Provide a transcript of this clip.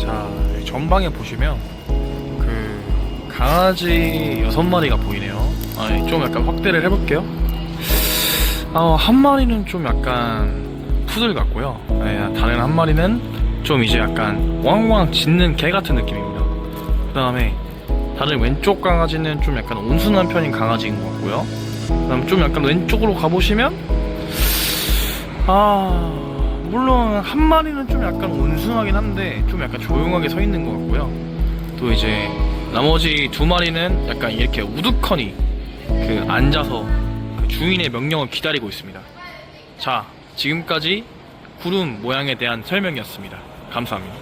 자, 여기 전방에 보시면 강아지 6마리가 보이네요. 좀 약간 확대를 해볼게요. 한 마리는 좀 약간 푸들 같고요. 다른 한 마리는 좀 이제 약간 왕왕 짖는 개 같은 느낌입니다. 그 다음에 다른 왼쪽 강아지는 좀 약간 온순한 편인 강아지인 것 같고요. 그 다음 좀 약간 왼쪽으로 가보시면 물론 한 마리는 좀 약간 온순하긴 한데 좀 약간 조용하게 서 있는 것 같고요. 또 이제 나머지 2마리는 약간 이렇게 우두커니 앉아서 주인의 명령을 기다리고 있습니다. 자, 지금까지 구름 모양에 대한 설명이었습니다. 감사합니다.